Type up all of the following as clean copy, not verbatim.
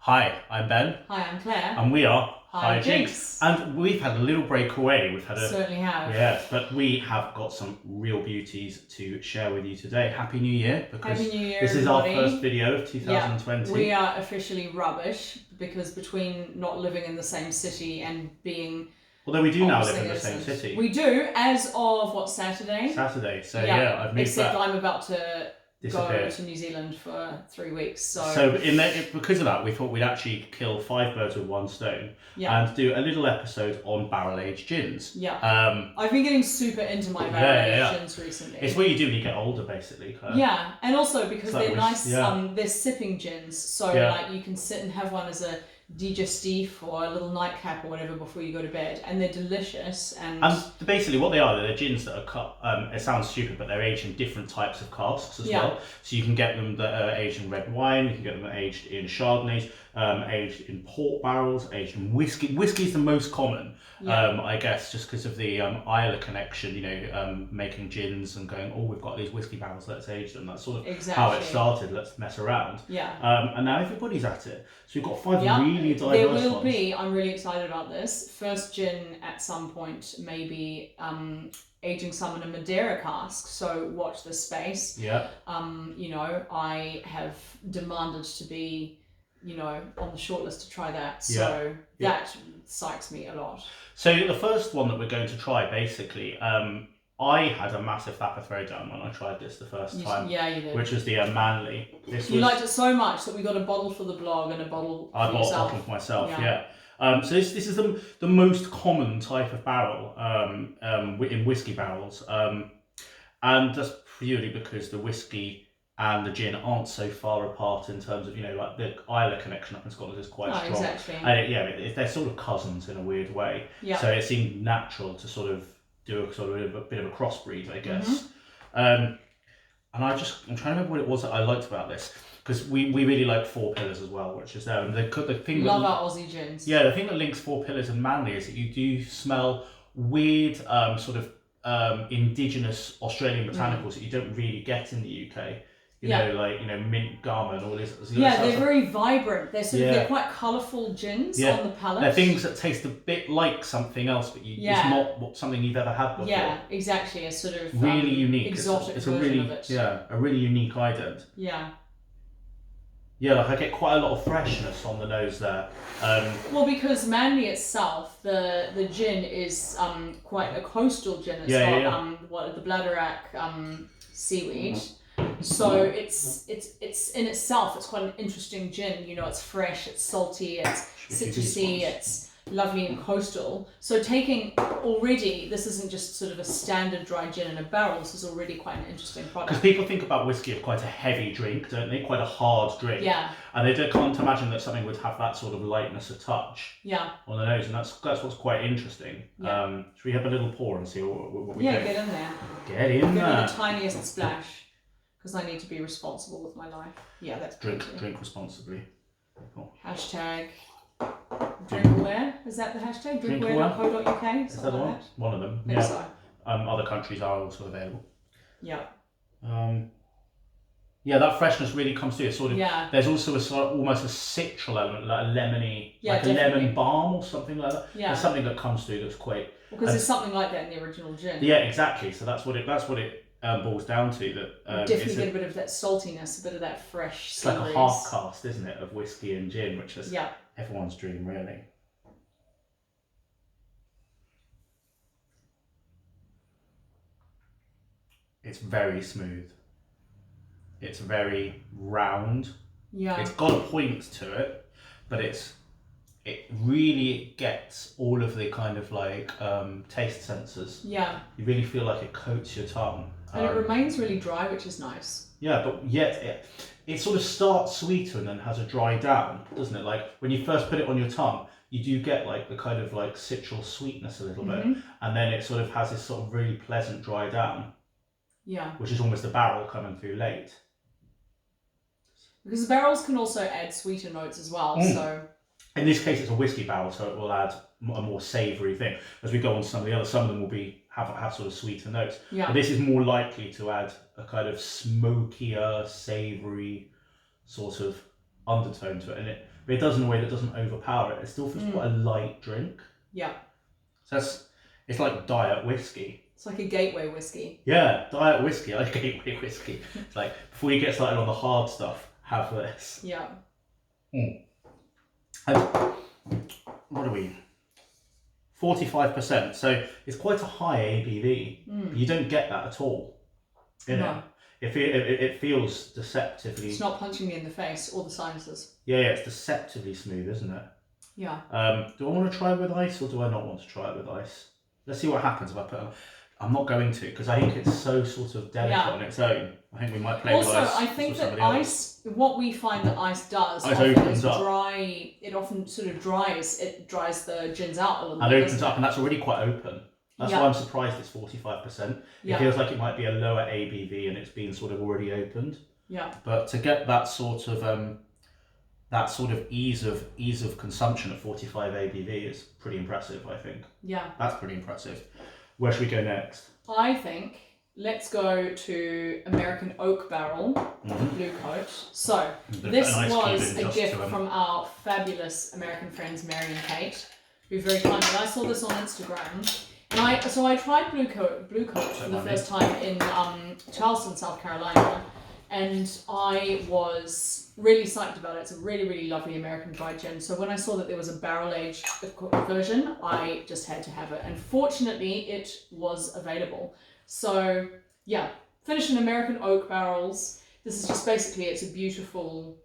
Hi, I'm Ben. Hi, I'm Claire. And we are Hi, Jinx. And we've had a little break away. We've had Certainly have. Yes, but we have got some real beauties to share with you today. Happy New Year, because Happy New Year, this is everybody. our first video of 2020. Yeah, we are officially rubbish because between not living in the same city and being... Although we do now live in the same city. We do, as of, what, Saturday? Saturday, so yeah, I've moved Except back. I'm about to Disappear. go to New Zealand for 3 weeks. So because of that, we thought we'd actually kill 5 birds with one stone and do a little episode on barrel-aged gins. Yeah. I've been getting super into my barrel-aged gins recently. It's what you do when you get older, basically, Claire. Yeah, and also because they're nice, they're sipping gins, so like you can sit and have one as a digestif or a little nightcap or whatever before you go to bed, and they're delicious. And basically what they are, they're gins that are cut, it sounds stupid, but they're aged in different types of casks as well. So you can get them that are aged in red wine, you can get them aged in Chardonnays, aged in port barrels, aged in whiskey. Whiskey is the most common, I guess, just because of the Islay connection, you know, making gins and going, oh, we've got these whiskey barrels, let's age them. That's sort of how it started, let's mess around. And now everybody's at it. So we've got 5 really diverse There will ones. be, I'm really excited about this, first gin at some point, maybe aging some in a Madeira cask, so watch this space. You know, I have demanded to be, you know, on the shortlist to try that, so that psychs me a lot. So the first one that we're going to try, basically, I had a massive Thappa throwdown when I tried this the first time. Yeah, you did. Which was the Manly. You liked it so much that we got a bottle for the blog and a bottle for yourself. I bought a bottle for myself, so this is the most common type of barrel in whiskey barrels, and that's purely because the whiskey and the gin aren't so far apart in terms of, you know, like the Islay connection up in Scotland is quite strong. Exactly. And they're sort of cousins in a weird way. So it seemed natural to sort of do a bit of a crossbreed, I guess. And I'm trying to remember what it was that I liked about this, because we really like Four Pillars as well, which is there. And the thing love our Aussie gins. Yeah, the thing that links Four Pillars and Manly is that you do smell weird sort of indigenous Australian botanicals that you don't really get in the UK. You know, like, you know, mint gum and all this. They're very vibrant. They're they're quite colourful gins on the palate. They're things that taste a bit like something else, but it's not something you've ever had before. Yeah, exactly. A sort of really unique, exotic it's version of it. A really unique ident. Like I get quite a lot of freshness on the nose there. Well, because Manly itself, the gin is quite a coastal gin. It's got the bladderwrack seaweed. So it's in itself, it's quite an interesting gin. You know, it's fresh, it's salty, it's citrusy, it's lovely and coastal. So this isn't just sort of a standard dry gin in a barrel. This is already quite an interesting product. Because people think about whiskey as quite a heavy drink, don't they? Quite a hard drink. And they can't imagine that something would have that sort of lightness of touch. On the nose, and that's what's quite interesting. Should we have a little pour and see what we get? Get in there. Get in there. Give me the tiniest splash. Because I need to be responsible with my life. Yeah, that's drink responsibly. Cool. Hashtag drinkware. Is that the hashtag? Drinkware.co.uk? Is that the one? One of them. I think so. Other countries are also available. Yeah. That freshness really comes through. It's sort of there's also a sort of almost a citral element, like a lemony, like a lemon balm or something like that. There's something that comes through that's quite because there's something like that in the original gin. Yeah, exactly. So that's what it boils down to. That definitely get a bit of that saltiness, a bit of that fresh. It's like a half caste, isn't it, of whiskey and gin, which is everyone's dream, really. It's very smooth. It's very round. It's got a point to it, but it really gets all of the kind of like taste sensors. You really feel like it coats your tongue. And it remains really dry, which is nice. But yet it sort of starts sweeter and then has a dry down, doesn't it? Like when you first put it on your tongue, you do get like the kind of like citral sweetness a little bit, and then it sort of has this sort of really pleasant dry down. Which is almost the barrel coming through late. Because the barrels can also add sweeter notes as well. So in this case, it's a whiskey barrel, so it will add a more savoury thing. As we go on to some of the others, some of them will have sort of sweeter notes. But this is more likely to add a kind of smokier, savoury sort of undertone to it, but it does in a way that doesn't overpower it. It still feels quite a light drink. Yeah. So it's like diet whiskey. It's like a gateway whiskey. Yeah, diet whiskey. I like gateway whiskey. It's like before you get started on the hard stuff, have this. Yeah. And what are we? 45%. So it's quite a high ABV. You don't get that at all. No. It feels deceptively. It's not punching me in the face or the sinuses. Yeah, it's deceptively smooth, isn't it? Yeah. Do I want to try it with ice or do I not want to try it with ice? Let's see what happens if I put. I'm not going to because I think it's so sort of delicate on its own. I think we might play with ice. Also, I think that ice. What we find that ice does Ice often opens is up. dry. It often sort of dries. It dries the gins out a little And bit. opens up, and that's already quite open. That's why I'm surprised it's 45%. It feels like it might be a lower ABV and it's been sort of already opened. Yeah. But to get that sort of ease of consumption at 45 ABV is pretty impressive, I think. Yeah. That's pretty impressive. Where should we go next? I think let's go to American Oak Barrel, Bluecoat. So this was a gift from our fabulous American friends Mary and Kate, who very kindly. I saw this on Instagram, and I tried Bluecoat for the first time in Charleston, South Carolina, and I was really psyched about it. It's a really, really lovely American dry gin. So when I saw that there was a barrel-aged version, I just had to have it. And fortunately, it was available. So yeah, finished in American oak barrels. This is just basically, it's a beautiful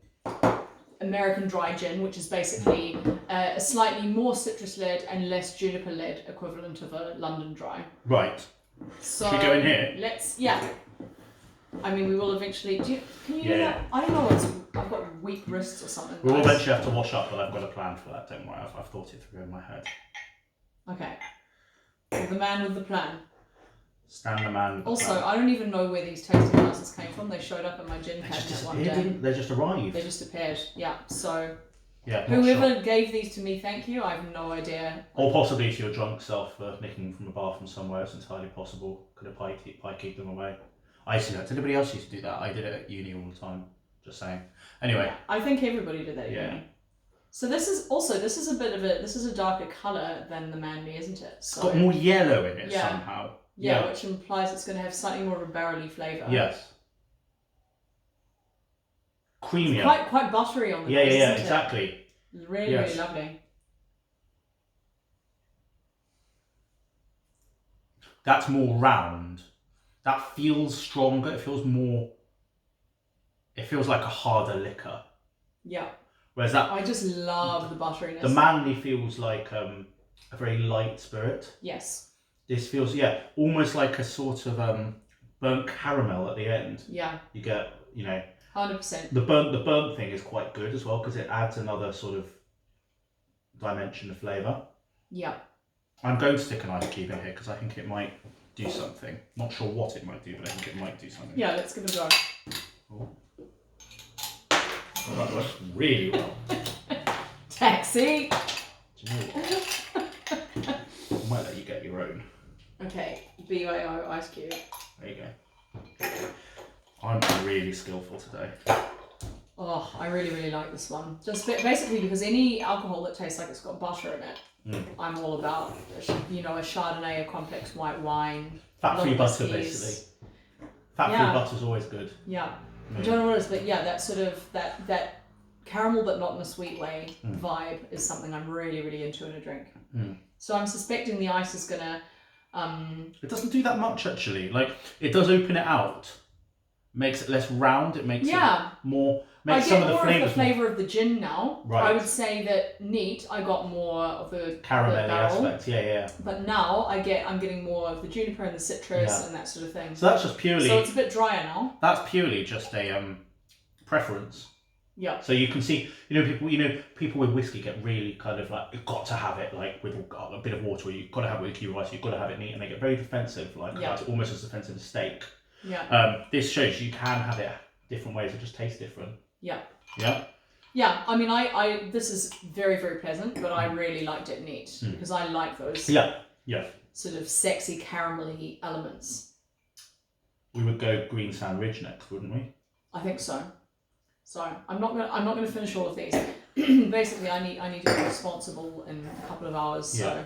American dry gin, which is basically a slightly more citrus led and less juniper led equivalent of a London dry. Right. So should we go in here? Yeah. I mean, we will eventually. Can you do that? I don't know. I've got weak wrists or something. We will eventually have to wash up, but I've got a plan for that. Don't worry, I've thought it through in my head. Okay. The man with the plan. Stan the man with the plan. I don't even know where these tasting glasses came from. They showed up in my gin cabinet one day. They just arrived. They just appeared. Yeah. So. Yeah. Whoever gave these to me, thank you. I have no idea. Or possibly to your drunk self for nicking them from a bar from somewhere. It's entirely possible. Could have pie-keyed them away. I used to do that. Did anybody else used to do that? I did it at uni all the time. Just saying. Anyway. Yeah, I think everybody did that at uni. So this is a darker colour than the Manly, isn't it? So, it's got more yellow in it somehow. Yeah, which implies it's going to have slightly more of a barrely flavour. Yes. Creamier. It's quite buttery on the nose, isn't it? Exactly. Really, really lovely. That's more round. That feels stronger. It feels like a harder liquor. Yeah. Whereas that... I just love the butteriness. The Manly feels like a very light spirit. Yes. This feels, almost like a sort of burnt caramel at the end. Yeah. You get, 100%. The burnt thing is quite good as well because it adds another sort of dimension of flavour. Yeah. I'm going to stick an ice cube in here because I think it might do something. Not sure what it might do, but I think it might do something. Yeah, let's give it a go. Oh, that works really well. Taxi! Do you know what? I might let you get your own. Okay, BYO ice cube. There you go. I'm really skillful today. Oh, I really, really like this one. Just basically because any alcohol that tastes like it's got butter in it, I'm all about. A Chardonnay, a complex white wine. Fat-free butter, basically. Fat-free butter's always good. Yeah. I don't know what it is, but that sort of, that caramel but not in a sweet way vibe is something I'm really, really into in a drink. So I'm suspecting the ice is going to... It doesn't do that much, actually. Like, it does open it out. Makes it less round. It makes it more... Makes some of the flavors... I get more of the flavour of the gin now. Right. I would say that neat, I got more of the caramelly barrel, aspect, yeah. But now I'm getting more of the juniper and the citrus and that sort of thing. So that's just purely... So it's a bit drier now. That's purely just a preference. Yeah. So you can see, people with whiskey get really kind of like, you've got to have it like with a bit of water, or you've got to have it with a cube of ice, you've got to have it neat, and they get very defensive, it's almost as defensive as steak. Yeah. This shows you can have it different ways, it just tastes different. Yeah. Yeah. Yeah, I mean, this is very, very pleasant, but I really liked it neat because I like those sort of sexy caramelly elements. We would go Greensand Ridge next, wouldn't we? I think so. So I'm not gonna finish all of these. Basically, I need to be responsible in a couple of hours. Yeah.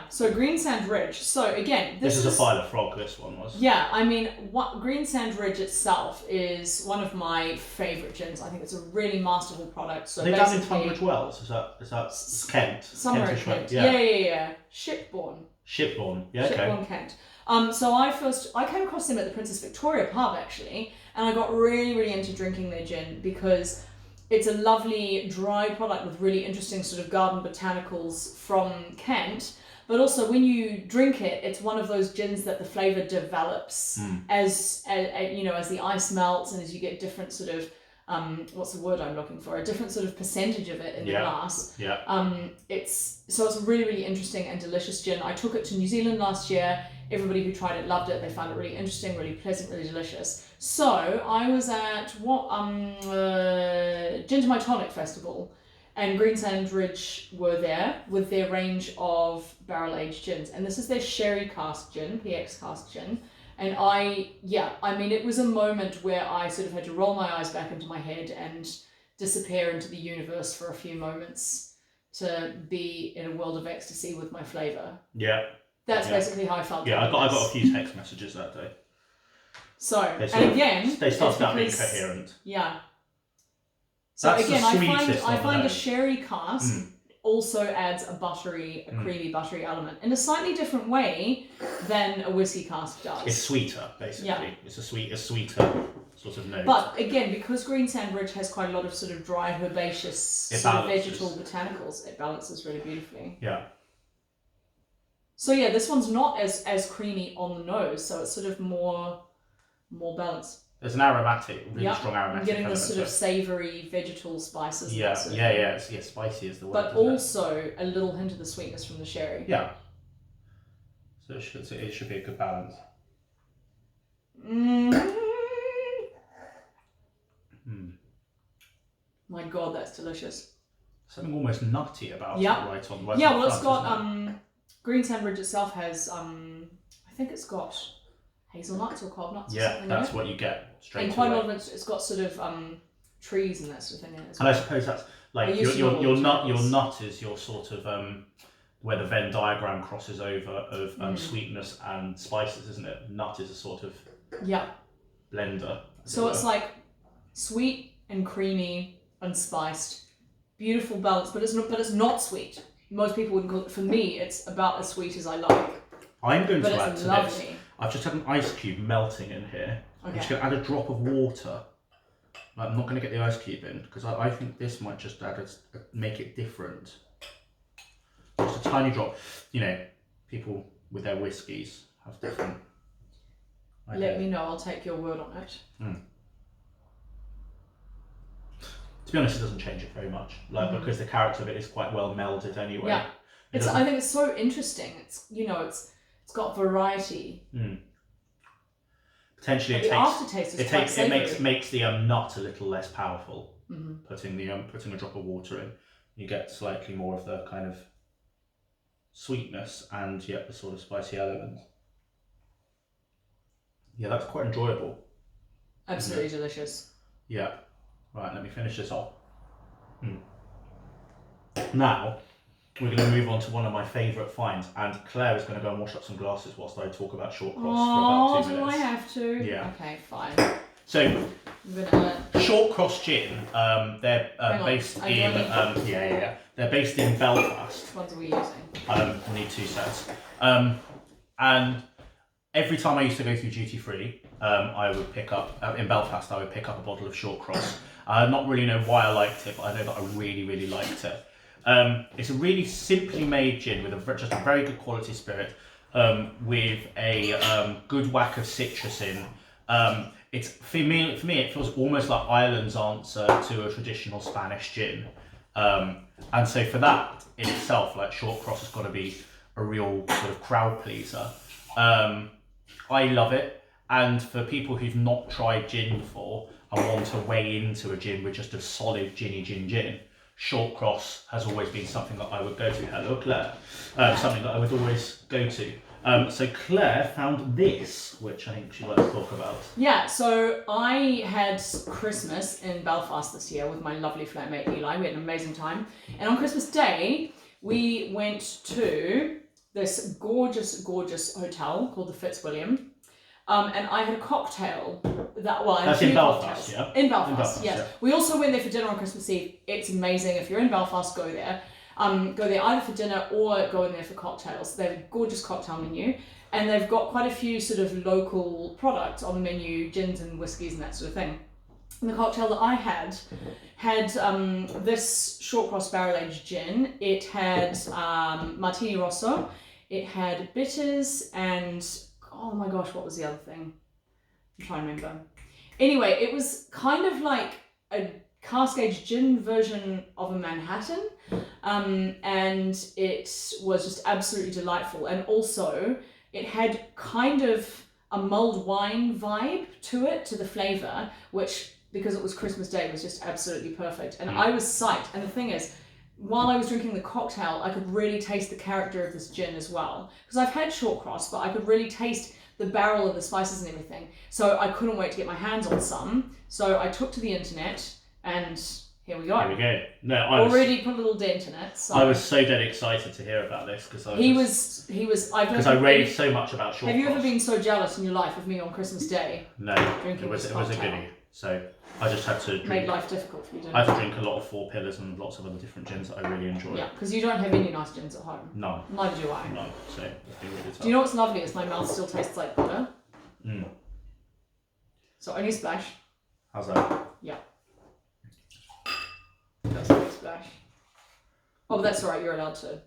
So so Greensand Ridge. So again, this is a File of Frog. This one was. Yeah, I mean, Greensand Ridge itself is one of my favourite gins. I think it's a really masterful product. So they're down in Tunbridge Wells. Is that Kent? Somewhere in Kent. Yeah. Shipbourne. Yeah. Okay. Shipbourne, Kent. So I came across them at the Princess Victoria pub actually, and I got really into drinking their gin because it's a lovely dry product with really interesting sort of garden botanicals from Kent. But also when you drink it, it's one of those gins that the flavour develops as the ice melts and as you get different sort of what's the word I'm looking for? A different sort of percentage of it in the glass. Yeah. It's a really interesting and delicious gin. I took it to New Zealand last year. Everybody who tried it loved it. They found it really interesting, really pleasant, really delicious. So I was at Gin to My Tonic Festival, and Greensand Ridge were there with their range of barrel-aged gins. And this is their sherry cask gin, PX cask gin. And it was a moment where I sort of had to roll my eyes back into my head and disappear into the universe for a few moments to be in a world of ecstasy with my flavour. Yeah. That's basically how I felt. Yeah, I got a few text messages that day. So, they started out being coherent. Yeah. So again, I find a sherry cask also adds a creamy buttery element in a slightly different way than a whiskey cask does. It's sweeter, basically. Yeah. It's a sweeter sort of note. But again, because Greensand Ridge has quite a lot of sort of dry herbaceous sort of vegetal botanicals, it balances really beautifully. Yeah. So yeah, this one's not as creamy on the nose, so it's sort of more balanced. There's an aromatic, really strong aromatic. I'm getting this sort of savoury vegetal spices. Yeah, spicy is the word. But also a little hint of the sweetness from the sherry. Yeah. So it should be a good balance. My God, that's delicious. Something almost nutty about it right on. Well, it's got Greensand Ridge itself has I think it's got hazelnuts or cob nuts. Yeah, that's what you get straight away. And quite a lot of it's got sort of trees and that sort of thing in it as well. And I suppose that's like your nut is your sort of where the Venn diagram crosses over of sweetness and spices, isn't it? Nut is a sort of blender. So it's like sweet and creamy and spiced, beautiful balance, but it's not sweet. Most people wouldn't call it. For me, it's about as sweet as I like. I'm going to add to this. I've just had an ice cube melting in here. Okay. I'm just going to add a drop of water. I'm not going to get the ice cube in because I think this might just make it different. Just a tiny drop. You know, people with their whiskies have different. Let me know. I'll take your word on it. To be honest, it doesn't change it very much, because the character of it is quite well melded anyway. Yeah, I think it's so interesting. It's it's got variety. Potentially, the aftertaste is quite savoury. It makes the nut a little less powerful. Putting a drop of water in, you get slightly more of the kind of sweetness and the sort of spicy element. Yeah, that's quite enjoyable. Absolutely delicious. Yeah. Right, let me finish this off. Now, we're going to move on to one of my favourite finds, and Claire is going to go and wash up some glasses whilst I talk about Shortcross for about 2 minutes. Do I have to? Yeah. Okay, fine. So, Shortcross Gin, they're based in they're based in Belfast. Which ones are we using? I need 2 sets. And every time I used to go through duty free, I would pick up in Belfast. I would pick up a bottle of Shortcross. I not really know why I liked it, but I know that I really liked it. It's a really simply made gin with just a very good quality spirit, with a good whack of citrus in. It's for me it feels almost like Ireland's answer to a traditional Spanish gin, and so for that in itself, like Shortcross has got to be a real sort of crowd pleaser. I love it, and for people who've not tried gin before and want to weigh into a gin with just a solid gin, Shortcross has always been something that I would go to. Hello, Claire. Something that I would always go to. So Claire found this, which I think she'd like to talk about. Yeah, so I had Christmas in Belfast this year with my lovely flatmate Eli. We had an amazing time. And on Christmas Day, we went to this gorgeous, gorgeous hotel called the Fitzwilliam. And I had a cocktail. That's in Belfast, yeah? In Belfast, yes. Yeah. We also went there for dinner on Christmas Eve. It's amazing. If you're in Belfast, go there. Go there either for dinner or go in there for cocktails. They have a gorgeous cocktail menu, and they've got quite a few sort of local products on the menu, gins and whiskies and that sort of thing. And the cocktail that I had this Shortcross barrel-aged gin. It had Martini Rosso, it had bitters, and oh my gosh, what was the other thing? I'm trying to remember. Anyway, it was kind of like a cask-aged gin version of a Manhattan, and it was just absolutely delightful. And also, it had kind of a mulled wine vibe to it, to the flavour, which, because it was Christmas Day, was just absolutely perfect. And I was psyched. And the thing is, while I was drinking the cocktail, I could really taste the character of this gin as well. Because I've had Shortcross, but I could really taste the barrel of the spices and everything. So I couldn't wait to get my hands on some. So I took to the internet, and here we go. Here we go. No, already put a little dent in it. So. I was so dead excited to hear about this because he was. Because I raved so much about Shortcross. Have you ever been so jealous in your life of me on Christmas Day? No, it was a goodie. So I just had to drink. Made life difficult for you, didn't I had to drink a lot of Four Pillars and lots of other different gins that I really enjoy. Yeah, because you don't have any nice gins at home. No. Neither do I. No, so it's been really tough. Do you know what's lovely is my mouth still tastes like butter. Mm. So only a splash. How's that? Yeah. That's a big splash. Oh, but that's alright, you're allowed to.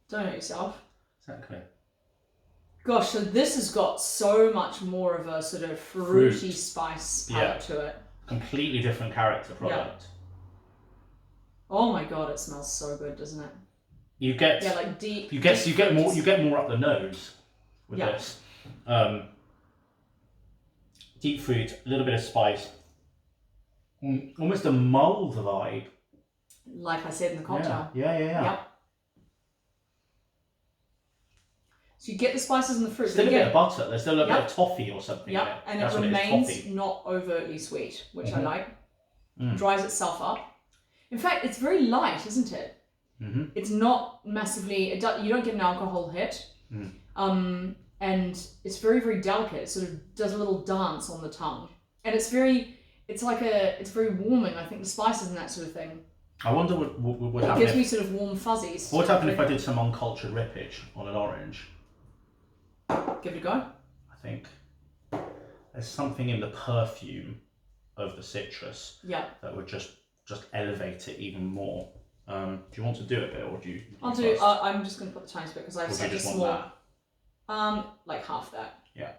Don't hurt yourself. Exactly. Gosh, so this has got so much more of a sort of fruity spice palette to it. Completely different character product. Yeah. Oh my god, it smells so good, doesn't it? You get like deep. You get more up the nose with this. Deep fruit, a little bit of spice, almost a mulled vibe. Like I said in the cocktail. Yeah. Yep. So you get the spices and the fruit. Still a bit of butter. There's still a bit of toffee or something. Yep, and it remains not overtly sweet, which I like. Dries itself up. In fact, it's very light, isn't it? Mm-hmm. It's not massively. You don't get an alcohol hit, and it's very, very delicate. It sort of does a little dance on the tongue, and it's very warming. I think the spices and that sort of thing. I wonder what would happen. It gives me sort of warm fuzzies. What would happen if I did some uncultured rippage on an orange? Give it a go. I think there's something in the perfume of the citrus that would just elevate it even more. Do you want to do a bit, or do you? I'll do. I'm just going to put the tiniest bit because I have such a small. That? Like half that. Yeah.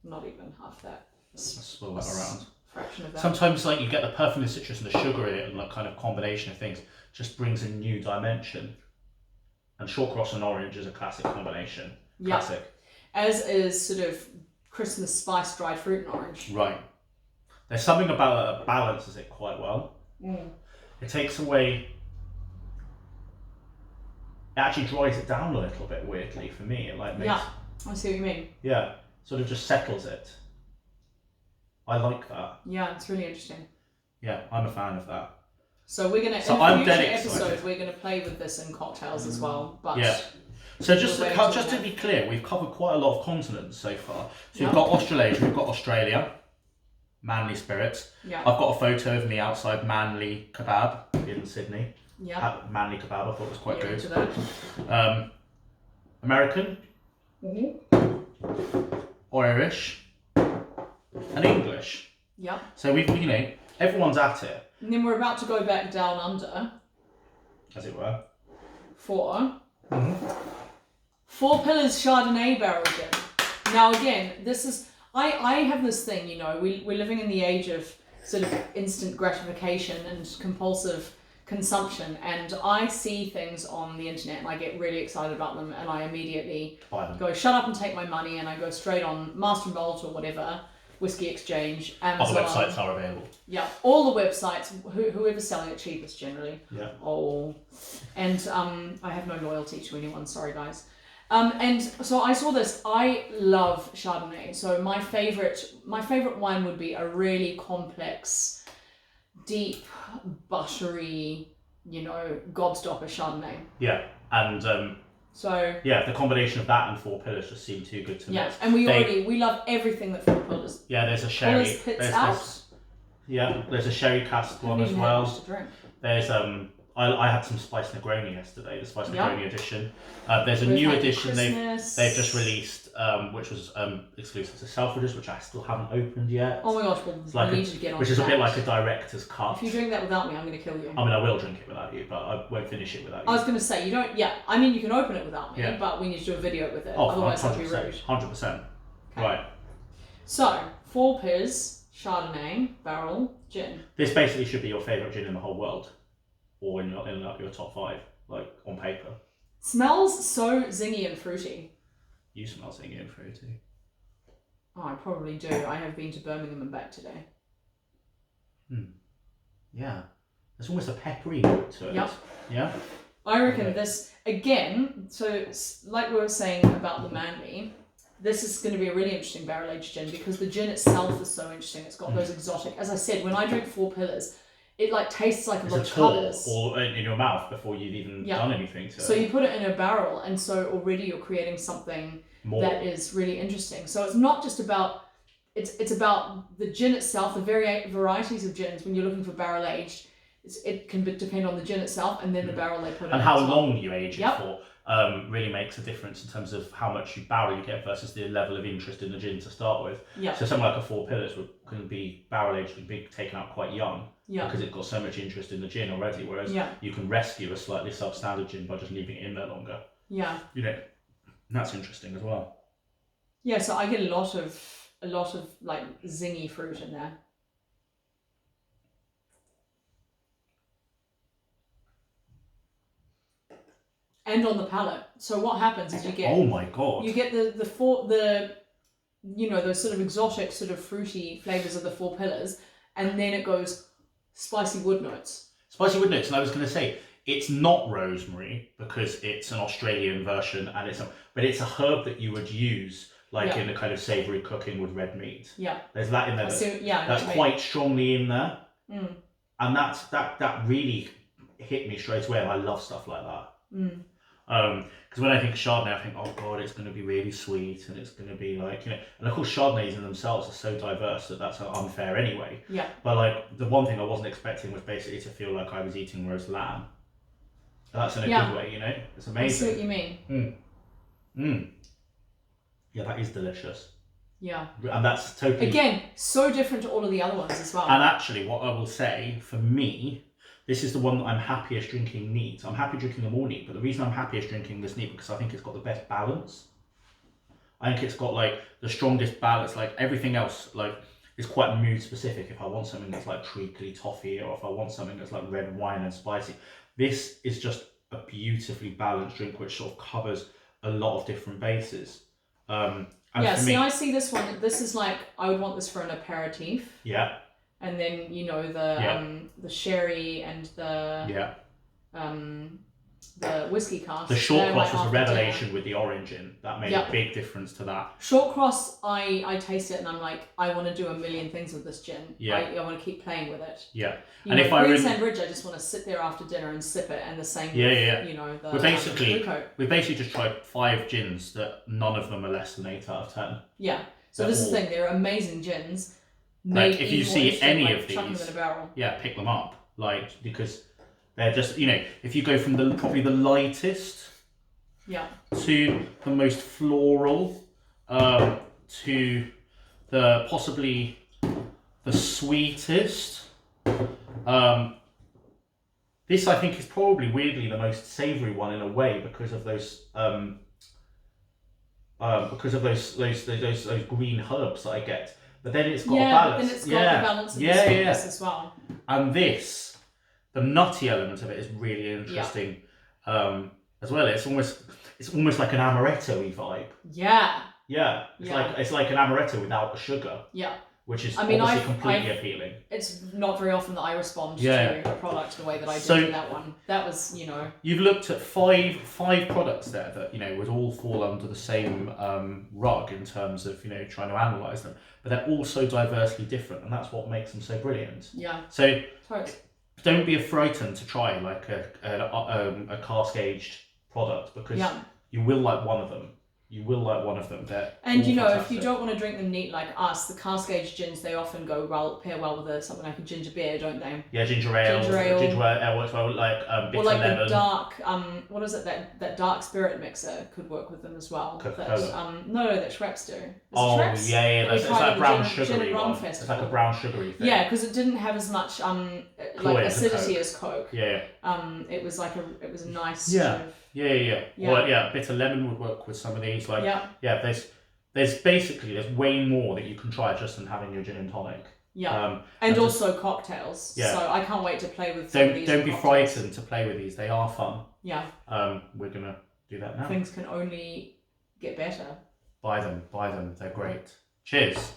Not even half that. Let's swirl that around. Fraction of that. Sometimes, like, you get the perfume of the citrus and the sugar in it, and that kind of combination of things just brings a new dimension. And Shortcross and orange is a classic combination. Classic. As is sort of Christmas spice dried fruit and orange. Right. There's something about it that balances it quite well. It takes away. It actually dries it down a little bit weirdly for me. It like makes. Yeah, I see what you mean. Yeah, sort of just settles it. I like that. Yeah, it's really interesting. Yeah, I'm a fan of that. So we're gonna in future episodes we're gonna play with this in cocktails as well. But so just to be clear, we've covered quite a lot of continents so far. So we've got Australasia, we've got Australia, Manly Spirits. Yeah. I've got a photo of me outside Manly Kebab in Sydney. Yeah. Manly Kebab, I thought was quite good. American. Irish. And English. Yeah. So we've, everyone's at it. And then we're about to go back down under. As it were. For Four Pillars Chardonnay barrel gin. Now again, this is I have this thing, we're living in the age of sort of instant gratification and compulsive consumption, and I see things on the internet and I get really excited about them, and I immediately go, shut up and take my money, and I go straight on Master and Bolt or whatever, Whiskey Exchange, Other Amazon. websites are available. Yeah, all the websites. Whoever's selling it cheapest generally. Yeah. And I have no loyalty to anyone. Sorry, guys. And so I saw this. I love Chardonnay. So my favorite wine would be a really complex, deep, buttery, gobstopper Chardonnay. Yeah, and so the combination of that and Four Pillars just seemed too good to miss. Yeah, and we love everything that Four Pillars. Yeah, there's a sherry. Pillars pits out. There's a sherry cask one as well. To drink. There's I had some spice Negroni yesterday, the spice Negroni edition. There's a new edition they've just released, which was exclusive to Selfridges, which I still haven't opened yet. Oh my gosh, well, I need you to get on. Which is a bit like a director's cut. If you drink that without me, I'm going to kill you. I mean, I will drink it without you, but I won't finish it without you. I was going to say, you don't. Yeah, I mean, you can open it without me, but we need to do a video with it. Oh, otherwise, 100%, that'd be rude. 100%. Okay. Right. So, Four Pillars, Chardonnay, barrel, gin. This basically should be your favourite gin in the whole world. Or in your top 5, like on paper. Smells so zingy and fruity. You smell zingy and fruity. Oh, I probably do. I have been to Birmingham and back today. Yeah. There's almost a peppery note to it. Yep. Yeah? I reckon this, again, so like we were saying about the Manly, this is going to be a really interesting barrel-aged gin because the gin itself is so interesting. It's got those exotic, as I said, when I drink Four Pillars, it like tastes like a lot of colours. Or in your mouth before you've even done anything to it. So you put it in a barrel, and so already you're creating something that is really interesting. So it's not just about it's about the gin itself, the varieties of gins. When you're looking for barrel aged, it can depend on the gin itself and then the barrel they put in. And how long you age it for really makes a difference in terms of how much barrel you get versus the level of interest in the gin to start with. Yeah. So something like a Four Pillars can be barrel aged and be taken out quite young. Yeah. Because it's got so much interest in the gin already, whereas you can rescue a slightly substandard gin by just leaving it in there longer. Yeah. That's interesting as well. Yeah, so I get a lot of like zingy fruit in there. And on the palate. So what happens is you get oh my god, you get the those sort of exotic sort of fruity flavors of the Four Pillars, and then it goes spicy wood notes. Spicy wood notes, and I was going to say it's not rosemary because it's an Australian version, and but it's a herb that you would use like in a kind of savoury cooking with red meat. Yeah, there's that in there. That's quite strongly in there, and that really hit me straight away. And I love stuff like that. Because when I think Chardonnay, I think, oh god, it's going to be really sweet, and it's going to be like, and of course Chardonnays in themselves are so diverse that that's unfair anyway. Yeah. But like the one thing I wasn't expecting was basically to feel like I was eating roast lamb. That's in a good way, It's amazing. I see what you mean. Yeah, that is delicious. Yeah. And that's totally again so different to all of the other ones as well. And actually, what I will say for me. This is the one that I'm happiest drinking neat. I'm happy drinking them all neat, but the reason I'm happiest drinking this neat because I think it's got the best balance. I think it's got like the strongest balance. Like everything else, like is quite mood specific. If I want something that's like treacly toffee, or if I want something that's like red wine and spicy, this is just a beautifully balanced drink which sort of covers a lot of different bases. And I see this one. This is like I would want this for an aperitif. Yeah. And then the sherry and the whiskey cask. The Shortcross was a revelation with the orange in. That made a big difference to that. Shortcross, I taste it and I'm like, I want to do a million things with this gin. Yeah. I want to keep playing with it. Yeah. And if Greensand Ridge, I just want to sit there after dinner and sip it, and the same. With, we basically just tried 5 gins that none of them are less than 8 out of 10. Yeah. So this is the thing. They're amazing gins. Like if you see any of these, chuck them in a barrel. pick them up. Like because they're just if you go from probably the lightest, to the most floral, to the possibly the sweetest. This I think is probably weirdly the most savoury one in a way because of those green herbs that I get. But then it's got a balance. But then it's got the balance of the sweetness as well. And the nutty element of it is really interesting as well. It's almost like an amaretto-y vibe. Yeah. Yeah. It's like an amaretto without the sugar. Yeah. which is I mean, obviously completely appealing. It's not very often that I respond to a product the way that I did in that one. That was, you know. You've looked at five products there that, you know, would all fall under the same rug in terms of, you know, trying to analyse them. But they're all so diversely different, and that's what makes them so brilliant. Yeah. So totally. Don't be frightened to try like a cask aged product, because you will like one of them. You will like one of them. And you know, fantastic. If you don't want to drink them neat like us, the cask aged gins, they often pair well with something like a ginger beer, don't they? Yeah, ginger ale works well, like bitter or like lemon. the dark what is it, that dark spirit mixer could work with them as well. Coca-Cola. No, that Schweppes do. Schweppes? Yeah, it's like a brown sugary one. It's like a brown sugary thing. Yeah, because it didn't have as much like acidity as Coke. Yeah. It was a nice sort of, Yeah. Well, bitter lemon would work with some of these. Like, there's way more that you can try just than having your gin and tonic. Yeah, and also cocktails. Yeah. So I can't wait to play with some of these. Don't be frightened to play with these. They are fun. Yeah. We're gonna do that now. Things can only get better. Buy them. They're great. Cheers.